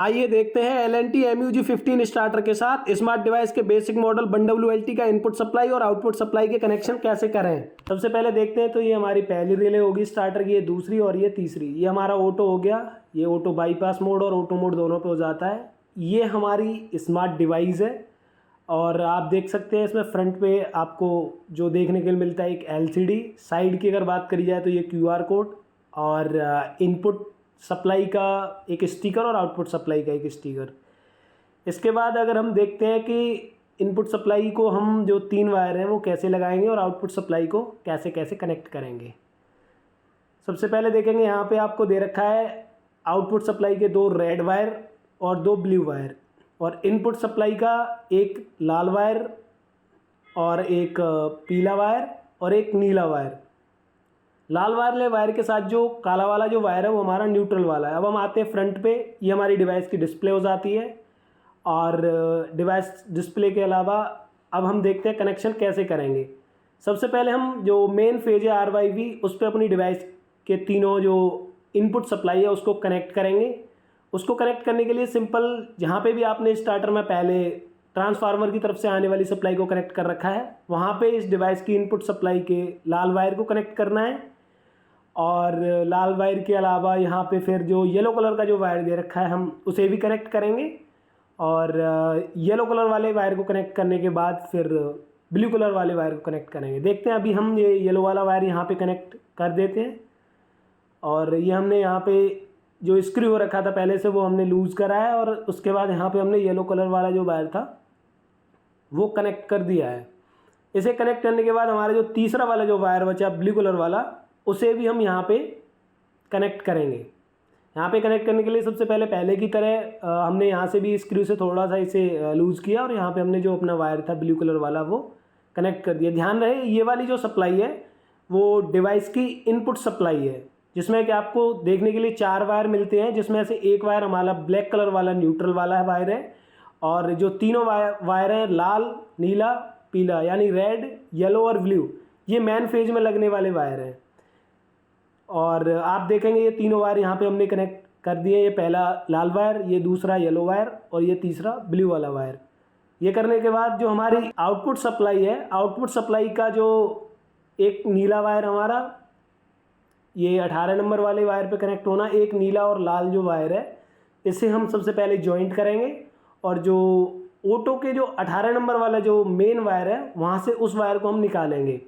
आइए देखते हैं LNT MUG15 स्टार्टर के साथ स्मार्ट डिवाइस के बेसिक मॉडल 1WLT का इनपुट सप्लाई और आउटपुट सप्लाई के कनेक्शन कैसे करें। सबसे पहले देखते हैं तो ये हमारी पहली रिले होगी स्टार्टर की, ये दूसरी और ये तीसरी। ये हमारा ऑटो हो गया, ये ऑटो बाईपास मोड और ऑटो मोड दोनों पे हो जाता है। ये हमारी स्मार्ट डिवाइस है और आप देख सकते हैं इसमें फ्रंट पे आपको जो देखने के लिए मिलता है एक LCD, साइड की अगर बात करी जाए तो ये QR कोड और इनपुट सप्लाई का एक स्टिकर और आउटपुट सप्लाई का एक स्टिकर। इसके बाद अगर हम देखते हैं कि इनपुट सप्लाई को हम जो 3 वायर हैं वो कैसे लगाएंगे और आउटपुट सप्लाई को कैसे कैसे कनेक्ट करेंगे। सबसे पहले देखेंगे यहाँ पे आपको दे रखा है आउटपुट सप्लाई के 2 रेड वायर और 2 ब्लू वायर, और इनपुट सप्लाई का एक लाल वायर और एक पीला वायर और एक नीला वायर। लाल वाले वायर के साथ जो काला वाला जो वायर है वो हमारा न्यूट्रल वाला है। अब हम आते हैं फ्रंट पे, ये हमारी डिवाइस की डिस्प्ले हो जाती है और डिवाइस डिस्प्ले के अलावा अब हम देखते हैं कनेक्शन कैसे करेंगे। सबसे पहले हम जो मेन फेज है RYV उस पर अपनी डिवाइस के तीनों जो इनपुट सप्लाई है उसको कनेक्ट करेंगे। उसको कनेक्ट करने के लिए सिंपल जहाँ पे भी आपने स्टार्टर में पहले ट्रांसफार्मर की तरफ से आने वाली सप्लाई को कनेक्ट कर रखा है वहाँ पे इस डिवाइस की इनपुट सप्लाई के लाल वायर को कनेक्ट करना है, और लाल वायर के अलावा यहाँ पे फिर जो येलो कलर का जो वायर दे रखा है हम उसे भी कनेक्ट करेंगे, और येलो कलर वाले वायर को कनेक्ट करने के बाद फिर ब्लू कलर वाले वायर को कनेक्ट करेंगे। देखते हैं अभी हम ये येलो वाला वायर यहाँ पे कनेक्ट कर देते हैं, और ये हमने यहाँ पे जो स्क्रू हो रखा था पहले से वो हमने लूज़ करा है, और उसके बाद यहाँ पे हमने येलो कलर वाला जो वायर था वो कनेक्ट कर दिया है। इसे कनेक्ट करने के बाद हमारा जो तीसरा वाला जो वायर बचा ब्लू कलर वाला उसे भी हम यहाँ पे कनेक्ट करेंगे। यहाँ पे कनेक्ट करने के लिए सबसे पहले की तरह हमने यहाँ से भी स्क्रू से थोड़ा सा इसे लूज़ किया और यहाँ पे हमने जो अपना वायर था ब्लू कलर वाला वो कनेक्ट कर दिया। ध्यान रहे ये वाली जो सप्लाई है वो डिवाइस की इनपुट सप्लाई है, जिसमें कि आपको देखने के लिए 4 वायर मिलते हैं, जिसमें से एक वायर हमारा ब्लैक कलर वाला न्यूट्रल वाला वायर है, और जो तीनों वायर हैं लाल नीला पीला यानी रेड येलो और ब्लू, ये मेन फेज में लगने वाले वायर हैं। और आप देखेंगे ये तीनों वायर यहाँ पे हमने कनेक्ट कर दिए। ये पहला लाल वायर, ये दूसरा येलो वायर और ये तीसरा ब्लू वाला वायर। ये करने के बाद जो हमारी आउटपुट सप्लाई है, आउटपुट सप्लाई का जो एक नीला वायर हमारा ये 18 नंबर वाले वायर पे कनेक्ट होना, एक नीला और लाल जो वायर है इसे हम सबसे पहले जॉइंट करेंगे, और जो ऑटो के जो 18 नंबर वाला जो मेन वायर है वहाँ से उस वायर को हम निकालेंगे।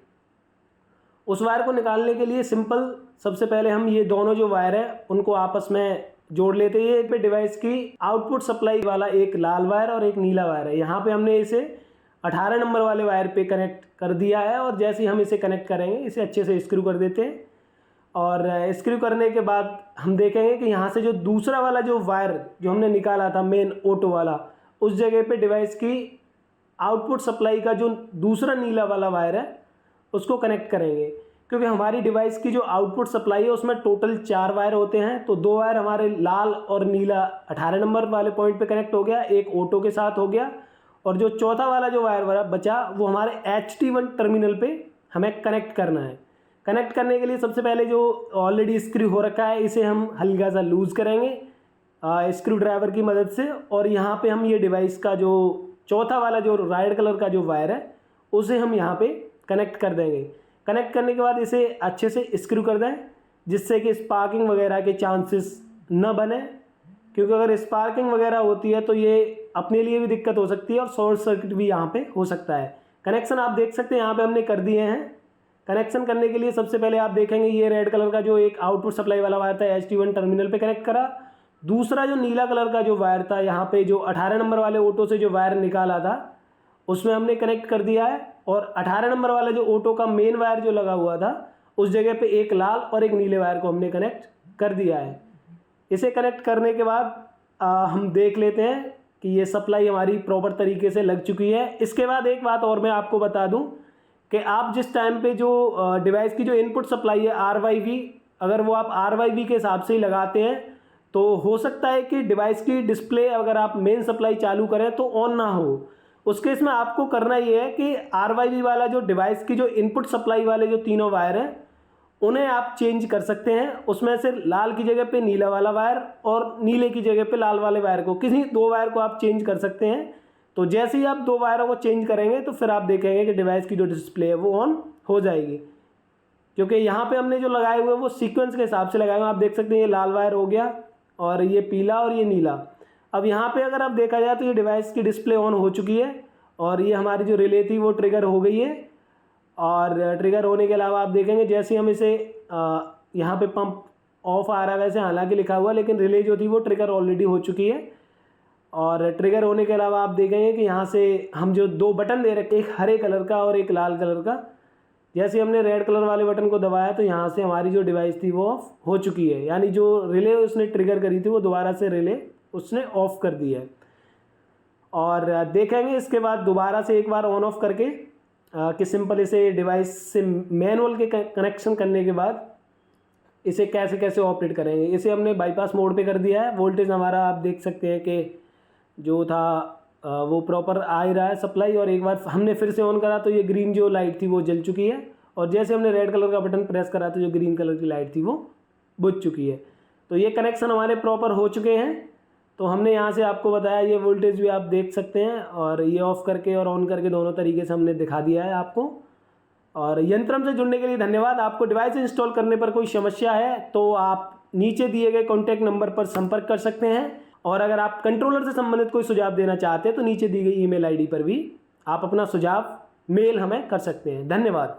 उस वायर को निकालने के लिए सिंपल सबसे पहले हम ये दोनों जो वायर है उनको आपस में जोड़ लेते हैं। ये पे डिवाइस की आउटपुट सप्लाई वाला एक लाल वायर और एक नीला वायर है, यहाँ पे हमने इसे 18 नंबर वाले वायर पे कनेक्ट कर दिया है, और जैसे ही हम इसे कनेक्ट करेंगे इसे अच्छे से स्क्रू कर देते हैं। और स्क्रू करने के बाद हम देखेंगे कि यहाँ से जो दूसरा वाला जो वायर जो हमने निकाला था मेन ऑटो वाला, उस जगह पे डिवाइस की आउटपुट सप्लाई का जो दूसरा नीला वाला वायर है उसको कनेक्ट करेंगे, क्योंकि हमारी डिवाइस की जो आउटपुट सप्लाई है उसमें टोटल 4 वायर होते हैं। तो 2 वायर हमारे लाल और नीला 18 नंबर वाले पॉइंट पे कनेक्ट हो गया, एक ऑटो के साथ हो गया, और जो चौथा वाला जो वायर बचा वो हमारे HT1 टर्मिनल पे हमें कनेक्ट करना है। कनेक्ट करने के लिए सबसे पहले जो ऑलरेडी स्क्रू हो रखा है इसे हम हल्का सा लूज़ करेंगे स्क्रू ड्राइवर की मदद से, और यहाँ पे हम ये डिवाइस का जो चौथा वाला जो रेड कलर का जो वायर है उसे हम यहाँ पे कनेक्ट कर देंगे। कनेक्ट करने के बाद इसे अच्छे से स्क्रू कर दें, जिससे कि स्पार्किंग वगैरह के चांसेस न बने, क्योंकि अगर स्पार्किंग वगैरह होती है तो ये अपने लिए भी दिक्कत हो सकती है और शॉर्ट सर्किट भी यहाँ पे हो सकता है। कनेक्शन आप देख सकते हैं यहाँ पे हमने कर दिए हैं। कनेक्शन करने के लिए सबसे पहले आप देखेंगे ये रेड कलर का जो एक आउटपुट सप्लाई वाला वायर था HT1 टर्मिनल पे कनेक्ट करा। दूसरा जो नीला कलर का जो वायर था यहाँ पे जो 18 नंबर वाले ऑटो से जो वायर निकाला था उसमें हमने कनेक्ट कर दिया है, और 18 नंबर वाला जो ऑटो का मेन वायर जो लगा हुआ था उस जगह पे एक लाल और एक नीले वायर को हमने कनेक्ट कर दिया है। इसे कनेक्ट करने के बाद हम देख लेते हैं कि ये सप्लाई हमारी प्रॉपर तरीके से लग चुकी है। इसके बाद एक बात और मैं आपको बता दूं कि आप जिस टाइम पे जो डिवाइस की जो इनपुट सप्लाई है RYV, अगर वो आप RYV के हिसाब से ही लगाते हैं तो हो सकता है कि डिवाइस की डिस्प्ले अगर आप मेन सप्लाई चालू करें तो ऑन ना हो। उस केस में आपको करना ये है कि RYV वाला जो डिवाइस की जो इनपुट सप्लाई वाले जो तीनों वायर हैं उन्हें आप चेंज कर सकते हैं। उसमें से लाल की जगह पे नीला वाला वायर और नीले की जगह पे लाल वाले वायर को, किसी दो वायर को आप चेंज कर सकते हैं। तो जैसे ही आप दो वायरों को चेंज करेंगे तो फिर आप देखेंगे कि डिवाइस की जो डिस्प्ले है वो ऑन हो जाएगी, क्योंकि यहाँ पे हमने जो लगाए हुए हैं वो सीक्वेंस के हिसाब से लगाए हुए हैं। आप देख सकते हैं ये लाल वायर हो गया और ये पीला और ये नीला। अब यहाँ पे अगर आप देखा जाए तो ये डिवाइस की डिस्प्ले ऑन हो चुकी है और ये हमारी जो रिले थी वो ट्रिगर हो गई है। और ट्रिगर होने के अलावा आप देखेंगे जैसे हम इसे यहाँ पे पंप ऑफ आ रहा है वैसे हालांकि लिखा हुआ, लेकिन रिले जो थी वो ट्रिगर ऑलरेडी हो चुकी है। और ट्रिगर होने के अलावा आप देखेंगे कि यहाँ से हम जो दो बटन दे रखे, एक हरे कलर का और एक लाल कलर का, जैसे हमने रेड कलर वाले बटन को दबाया तो यहाँ से हमारी जो डिवाइस थी वो ऑफ हो चुकी है, यानी जो रिले उसने ट्रिगर करी थी वो दोबारा से रिले उसने ऑफ कर दी है। और देखेंगे इसके बाद दोबारा से एक बार ऑन ऑफ करके कि सिंपल इसे डिवाइस से मैनुअल के कनेक्शन करने के बाद इसे कैसे कैसे ऑपरेट करेंगे। इसे हमने बाईपास मोड पे कर दिया है। वोल्टेज हमारा आप देख सकते हैं कि जो था वो प्रॉपर आ ही रहा है सप्लाई, और एक बार हमने फिर से ऑन करा तो ये ग्रीन जो लाइट थी वो जल चुकी है, और जैसे हमने रेड कलर का बटन प्रेस करा तो जो ग्रीन कलर की लाइट थी वो बुझ चुकी है। तो ये कनेक्शन हमारे प्रॉपर हो चुके हैं। तो हमने यहाँ से आपको बताया, ये वोल्टेज भी आप देख सकते हैं, और ये ऑफ़ करके और ऑन करके दोनों तरीके से हमने दिखा दिया है आपको। और यंत्रम से जुड़ने के लिए धन्यवाद। आपको डिवाइस इंस्टॉल करने पर कोई समस्या है तो आप नीचे दिए गए कॉन्टैक्ट नंबर पर संपर्क कर सकते हैं, और अगर आप कंट्रोलर से संबंधित कोई सुझाव देना चाहते हैं तो नीचे दी गई ईमेल आईडी पर भी आप अपना सुझाव मेल हमें कर सकते हैं। धन्यवाद।